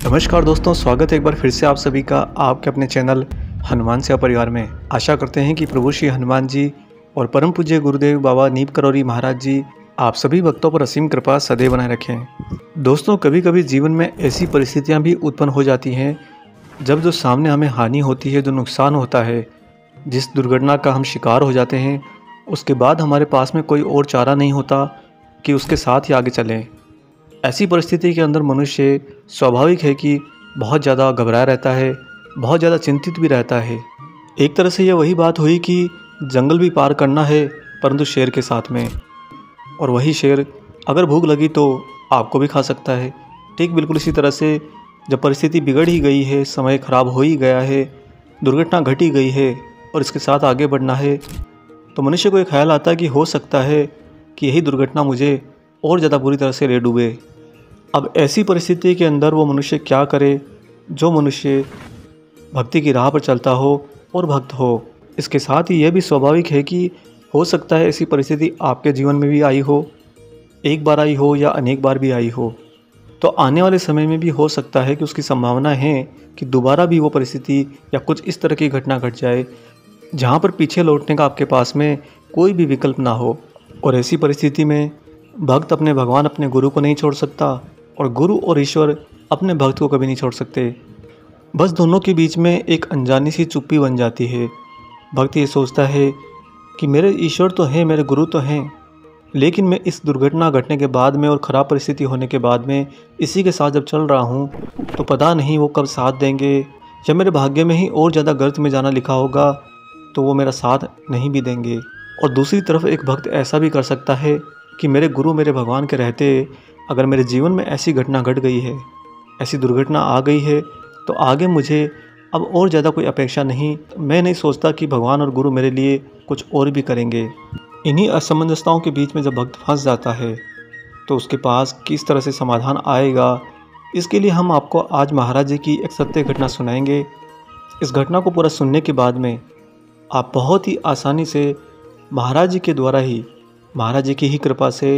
नमस्कार दोस्तों, स्वागत है एक बार फिर से आप सभी का आपके अपने चैनल हनुमान सेवा परिवार में। आशा करते हैं कि प्रभु श्री हनुमान जी और परम पूज्य गुरुदेव बाबा नीप करौरी महाराज जी आप सभी भक्तों पर असीम कृपा सदैव बनाए रखें। दोस्तों, कभी कभी जीवन में ऐसी परिस्थितियां भी उत्पन्न हो जाती हैं जब जो सामने हमें हानि होती है, जो नुकसान होता है, जिस दुर्घटना का हम शिकार हो जाते हैं, उसके बाद हमारे पास में कोई और चारा नहीं होता कि उसके साथ ही आगे चलें। ऐसी परिस्थिति के अंदर मनुष्य स्वाभाविक है कि बहुत ज़्यादा घबराया रहता है, बहुत ज़्यादा चिंतित भी रहता है। एक तरह से यह वही बात हुई कि जंगल भी पार करना है, परंतु शेर के साथ में। और वही शेर अगर भूख लगी तो आपको भी खा सकता है। ठीक बिल्कुल इसी तरह से जब परिस्थिति बिगड़ ही गई है, समय खराब हो ही गया है, दुर्घटना घट ही गई है और इसके साथ आगे बढ़ना है, तो मनुष्य को एक ख्याल आता है कि हो सकता है कि यही दुर्घटना मुझे और ज़्यादा बुरी तरह से ले डूबे। अब ऐसी परिस्थिति के अंदर वो मनुष्य क्या करे? जो मनुष्य भक्ति की राह पर चलता हो और भक्त हो। इसके साथ ही यह भी स्वाभाविक है कि हो सकता है ऐसी परिस्थिति आपके जीवन में भी आई हो, एक बार आई हो या अनेक बार भी आई हो। तो आने वाले समय में भी हो सकता है कि उसकी संभावना है कि दोबारा भी वो परिस्थिति या कुछ इस तरह की घटना घट जाए जहाँ पर पीछे लौटने का आपके पास में कोई भी विकल्प ना हो। और ऐसी परिस्थिति में भक्त अपने भगवान, अपने गुरु को नहीं छोड़ सकता और गुरु और ईश्वर अपने भक्त को कभी नहीं छोड़ सकते। बस दोनों के बीच में एक अनजानी सी चुप्पी बन जाती है। भक्त ये सोचता है कि मेरे ईश्वर तो हैं, मेरे गुरु तो हैं, लेकिन मैं इस दुर्घटना घटने के बाद में और ख़राब परिस्थिति होने के बाद में इसी के साथ जब चल रहा हूँ तो पता नहीं वो कब साथ देंगे, या मेरे भाग्य में ही और ज़्यादा गर्त में जाना लिखा होगा तो वो मेरा साथ नहीं भी देंगे। और दूसरी तरफ एक भक्त ऐसा भी कर सकता है कि मेरे गुरु, मेरे भगवान के रहते अगर मेरे जीवन में ऐसी घटना घट गई है, ऐसी दुर्घटना आ गई है, तो आगे मुझे अब और ज़्यादा कोई अपेक्षा नहीं। मैं नहीं सोचता कि भगवान और गुरु मेरे लिए कुछ और भी करेंगे। इन्हीं असमंजसताओं के बीच में जब भक्त फंस जाता है तो उसके पास किस तरह से समाधान आएगा, इसके लिए हम आपको आज महाराज जी की एक सत्य घटना सुनाएंगे। इस घटना को पूरा सुनने के बाद में आप बहुत ही आसानी से महाराज जी के द्वारा ही, महाराज जी की ही कृपा से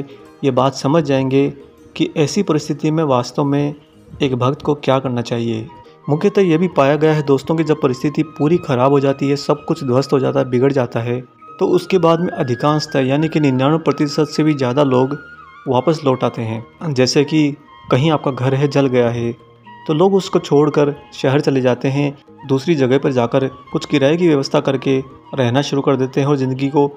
ये बात समझ जाएंगे कि ऐसी परिस्थिति में वास्तव में एक भक्त को क्या करना चाहिए। मुख्यतः ये भी पाया गया है दोस्तों कि जब परिस्थिति पूरी ख़राब हो जाती है, सब कुछ ध्वस्त हो जाता है, बिगड़ जाता है, तो उसके बाद में अधिकांशतः यानी कि 99% से भी ज़्यादा लोग वापस लौट आते हैं। जैसे कि कहीं आपका घर है, जल गया है, तो लोग उसको छोड़कर शहर चले जाते हैं, दूसरी जगह पर जाकर कुछ किराए की व्यवस्था करके रहना शुरू कर देते हैं और ज़िंदगी को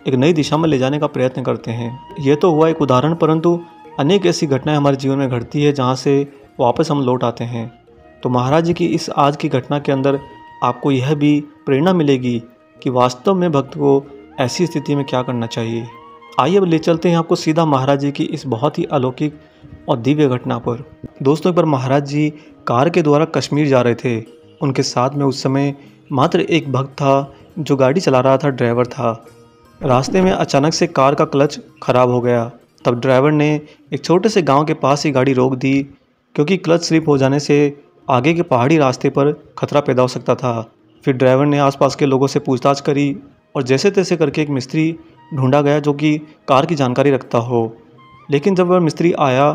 एक नई दिशा में ले जाने का प्रयत्न करते हैं। ये तो हुआ एक उदाहरण, परंतु अनेक ऐसी घटनाएं हमारे जीवन में घटती है जहाँ से वापस हम लौट आते हैं। तो महाराज जी की इस आज की घटना के अंदर आपको यह भी प्रेरणा मिलेगी कि वास्तव में भक्त को ऐसी स्थिति में क्या करना चाहिए। आइए अब ले चलते हैं आपको सीधा महाराज जी की इस बहुत ही अलौकिक और दिव्य घटना पर। दोस्तों, एक बार महाराज जी कार के द्वारा कश्मीर जा रहे थे। उनके साथ में उस समय मात्र एक भक्त था जो गाड़ी चला रहा था, ड्राइवर था। रास्ते में अचानक से कार का क्लच खराब हो गया। तब ड्राइवर ने एक छोटे से गांव के पास ही गाड़ी रोक दी, क्योंकि क्लच स्लिप हो जाने से आगे के पहाड़ी रास्ते पर खतरा पैदा हो सकता था। फिर ड्राइवर ने आसपास के लोगों से पूछताछ करी और जैसे तैसे करके एक मिस्त्री ढूंढा गया जो कि कार की जानकारी रखता हो। लेकिन जब वह मिस्त्री आया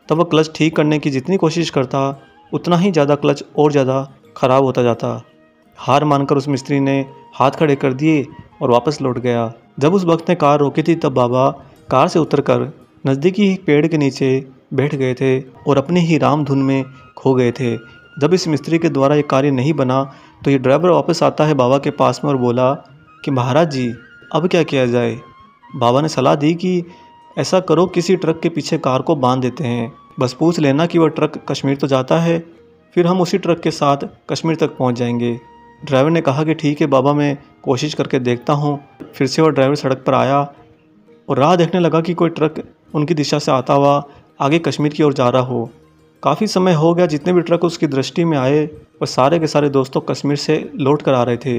तब वह क्लच ठीक करने की जितनी कोशिश करता, उतना ही ज़्यादा क्लच और ज़्यादा ख़राब होता जाता। हार मानकर उस मिस्त्री ने हाथ खड़े कर दिए और वापस लौट गया। जब उस वक्त ने कार रोकी थी तब बाबा कार से उतरकर नज़दीकी एक पेड़ के नीचे बैठ गए थे और अपने ही राम धुन में खो गए थे। जब इस मिस्त्री के द्वारा ये कार्य नहीं बना तो ये ड्राइवर वापस आता है बाबा के पास में और बोला कि महाराज जी, अब क्या किया जाए। बाबा ने सलाह दी कि ऐसा करो, किसी ट्रक के पीछे कार को बांध देते हैं, बस पूछ लेना कि वह ट्रक कश्मीर तो जाता है, फिर हम उसी ट्रक के साथ कश्मीर तक पहुंच जाएंगे। ड्राइवर ने कहा कि ठीक है बाबा, मैं कोशिश करके देखता हूं। फिर से वह ड्राइवर सड़क पर आया और राह देखने लगा कि कोई ट्रक उनकी दिशा से आता हुआ आगे कश्मीर की ओर जा रहा हो। काफ़ी समय हो गया, जितने भी ट्रक उसकी दृष्टि में आए वह सारे के सारे दोस्तों कश्मीर से लौट कर आ रहे थे।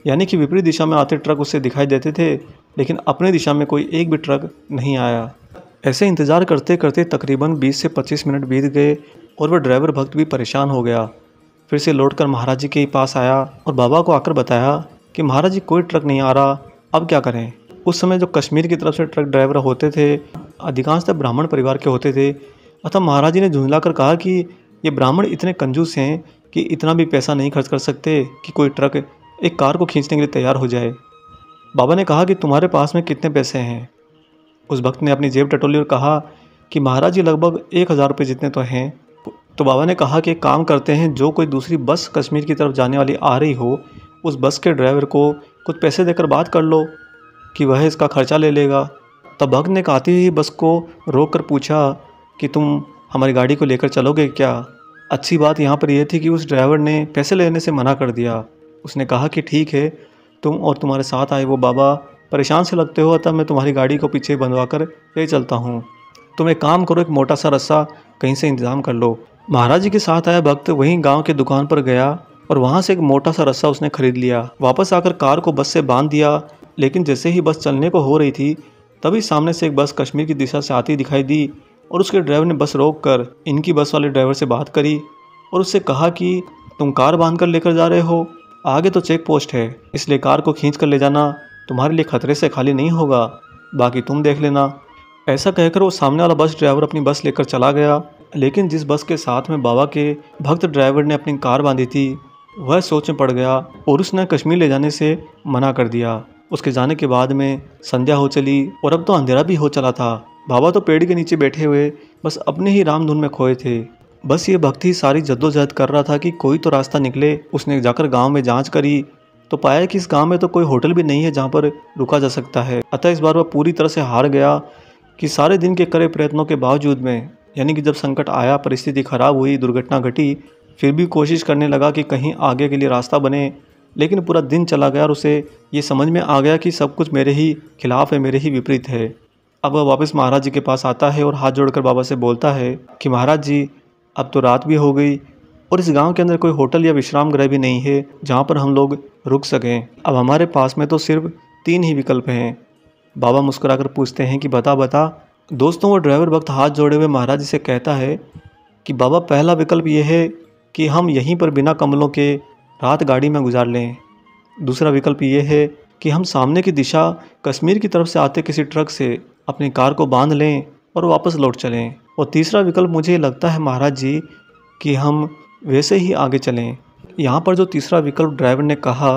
यानी कि विपरीत दिशा में आते ट्रक उसे दिखाई देते थे, लेकिन अपने दिशा में कोई एक भी ट्रक नहीं आया। ऐसे इंतज़ार करते करते तकरीबन 20 से 25 मिनट बीत गए और वह ड्राइवर भक्त भी परेशान हो गया। फिर से लौटकर महाराज जी के पास आया और बाबा को आकर बताया कि महाराज जी, कोई ट्रक नहीं आ रहा, अब क्या करें। उस समय जो कश्मीर की तरफ से ट्रक ड्राइवर होते थे अधिकांशतः ब्राह्मण परिवार के होते थे, अतः महाराज जी ने झुंझलाकर कहा कि ये ब्राह्मण इतने कंजूस हैं कि इतना भी पैसा नहीं खर्च कर सकते कि कोई ट्रक एक कार को खींचने के लिए तैयार हो जाए। बाबा ने कहा कि तुम्हारे पास में कितने पैसे हैं? उस भक्त ने अपनी जेब टटोली और कहा कि महाराज जी लगभग 1000 रुपये जितने तो हैं। तो बाबा ने कहा कि एक काम करते हैं, जो कोई दूसरी बस कश्मीर की तरफ जाने वाली आ रही हो उस बस के ड्राइवर को कुछ पैसे देकर बात कर लो कि वह इसका खर्चा ले लेगा। तब भक्त ने आती ही बस को रोक कर पूछा कि तुम हमारी गाड़ी को लेकर चलोगे क्या? अच्छी बात यहाँ पर यह थी कि उस ड्राइवर ने पैसे लेने से मना कर दिया। उसने कहा कि ठीक है, तुम और तुम्हारे साथ आए वो बाबा परेशान से लगते हो, अतः मैं तुम्हारी गाड़ी को पीछे बंधवा कर ले चलता हूँ। तुम एक काम करो, एक मोटा सा रस्सा कहीं से इंतजाम कर लो। महाराज जी के साथ आया भक्त वहीं गांव के दुकान पर गया और वहां से एक मोटा सा रस्सा उसने खरीद लिया। वापस आकर कार को बस से बांध दिया, लेकिन जैसे ही बस चलने को हो रही थी तभी सामने से एक बस कश्मीर की दिशा से आती दिखाई दी और उसके ड्राइवर ने बस रोक कर इनकी बस वाले ड्राइवर से बात करी और उससे कहा कि तुम कार बांध कर लेकर जा रहे हो, आगे तो चेक पोस्ट है, इसलिए कार को खींच कर ले जाना तुम्हारे लिए खतरे से खाली नहीं होगा, बाकी तुम देख लेना। ऐसा कहकर वो सामने वाला बस ड्राइवर अपनी बस लेकर चला गया। लेकिन जिस बस के साथ में बाबा के भक्त ड्राइवर ने अपनी कार बांधी थी वह सोच में पड़ गया और उसने कश्मीर ले जाने से मना कर दिया। उसके जाने के बाद में संध्या हो चली और अब तो अंधेरा भी हो चला था। बाबा तो पेड़ के नीचे बैठे हुए बस अपने ही राम धुन में खोए थे। बस ये भक्त ही सारी जद्दोजहद कर रहा था कि कोई तो रास्ता निकले। उसने जाकर गांव में जांच करी तो पाया कि इस गांव में तो कोई होटल भी नहीं है जहां पर रुका जा सकता है। अतः इस बार वह पूरी तरह से हार गया कि सारे दिन के करे प्रयत्नों के बावजूद में, यानी कि जब संकट आया, परिस्थिति खराब हुई, दुर्घटना घटी, फिर भी कोशिश करने लगा कि कहीं आगे के लिए रास्ता बने। लेकिन पूरा दिन चला गया और उसे ये समझ में आ गया कि सब कुछ मेरे ही खिलाफ है, मेरे ही विपरीत है। अब वह वापस महाराज जी के पास आता है और हाथ जोड़कर बाबा से बोलता है कि महाराज जी, अब तो रात भी हो गई और इस गांव के अंदर कोई होटल या विश्राम गृह भी नहीं है जहां पर हम लोग रुक सकें। अब हमारे पास में तो सिर्फ 3 ही विकल्प हैं। बाबा मुस्कुराकर पूछते हैं कि बता बता। दोस्तों, वो ड्राइवर वक्त हाथ जोड़े हुए महाराज जी से कहता है कि बाबा, पहला विकल्प ये है कि हम यहीं पर बिना कम्बलों के रात गाड़ी में गुजार लें। दूसरा विकल्प ये है कि हम सामने की दिशा कश्मीर की तरफ से आते किसी ट्रक से अपनी कार को बांध लें और वापस लौट चलें। और तीसरा विकल्प मुझे लगता है महाराज जी कि हम वैसे ही आगे चलें। यहाँ पर जो तीसरा विकल्प ड्राइवर ने कहा,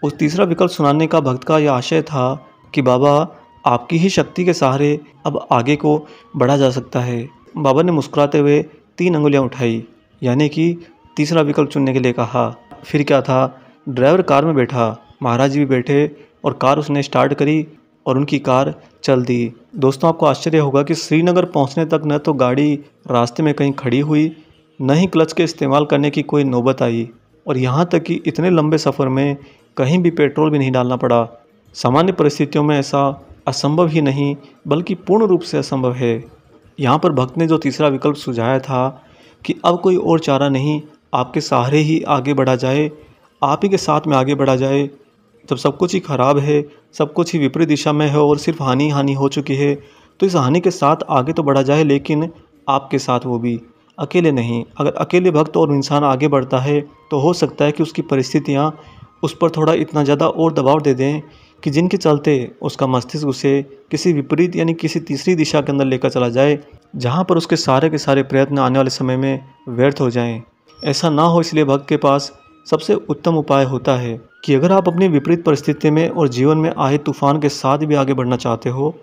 उस तीसरा विकल्प सुनाने का भक्त का यह आशय था कि बाबा, आपकी ही शक्ति के सहारे अब आगे को बढ़ा जा सकता है। बाबा ने मुस्कुराते हुए 3 अंगुलियां उठाई, यानी कि तीसरा विकल्प चुनने के लिए कहा। फिर क्या था, ड्राइवर कार में बैठा, महाराज जी भी बैठे और कार उसने स्टार्ट करी और उनकी कार चल दी। दोस्तों, आपको आश्चर्य होगा कि श्रीनगर पहुंचने तक न तो गाड़ी रास्ते में कहीं खड़ी हुई, न ही क्लच के इस्तेमाल करने की कोई नौबत आई और यहाँ तक कि इतने लंबे सफ़र में कहीं भी पेट्रोल भी नहीं डालना पड़ा। सामान्य परिस्थितियों में ऐसा असंभव ही नहीं बल्कि पूर्ण रूप से असंभव है। यहाँ पर भक्त ने जो तीसरा विकल्प सुझाया था कि अब कोई और चारा नहीं, आपके सहारे ही आगे बढ़ा जाए, आप ही के साथ में आगे बढ़ा जाए। जब सब कुछ ही खराब है, सब कुछ ही विपरीत दिशा में है और सिर्फ हानि हानि हो चुकी है, तो इस हानि के साथ आगे तो बढ़ा जाए, लेकिन आपके साथ, वो भी अकेले नहीं। अगर अकेले भक्त और इंसान आगे बढ़ता है तो हो सकता है कि उसकी परिस्थितियाँ उस पर थोड़ा इतना ज़्यादा और दबाव दे दें कि जिनके चलते उसका मस्तिष्क उसे किसी विपरीत यानी किसी तीसरी दिशा के अंदर लेकर चला जाए, जहाँ पर उसके सारे के सारे प्रयत्न आने वाले समय में व्यर्थ हो जाएं। ऐसा ना हो, इसलिए भक्त के पास सबसे उत्तम उपाय होता है कि अगर आप अपनी विपरीत परिस्थिति में और जीवन में आए तूफान के साथ भी आगे बढ़ना चाहते हो,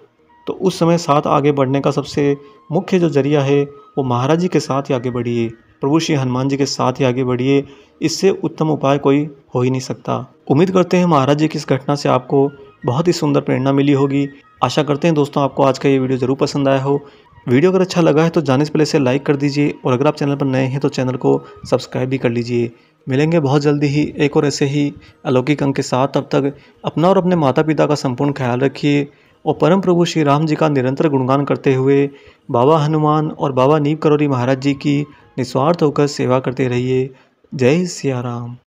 तो उस समय साथ आगे बढ़ने का सबसे मुख्य जो जरिया है वो महाराज जी के साथ ही आगे बढ़िए, प्रभु श्री हनुमान जी के साथ ही आगे बढ़िए। इससे उत्तम उपाय कोई हो ही नहीं सकता। उम्मीद करते हैं महाराज जी की इस घटना से आपको बहुत ही सुंदर प्रेरणा मिली होगी। आशा करते हैं दोस्तों आपको आज का ये वीडियो ज़रूर पसंद आया हो। वीडियो अगर अच्छा लगा है तो जाने से पहले इसे लाइक कर दीजिए और अगर आप चैनल पर नए हैं तो चैनल को सब्सक्राइब भी कर लीजिए। मिलेंगे बहुत जल्दी ही एक और ऐसे ही अलौकिक अंक के साथ। तब तक अपना और अपने माता पिता का संपूर्ण ख्याल रखिए और परम प्रभु श्री राम जी का निरंतर गुणगान करते हुए बाबा हनुमान और बाबा नीम करौरी महाराज जी की निस्वार्थ होकर सेवा करते रहिए। जय सिया राम।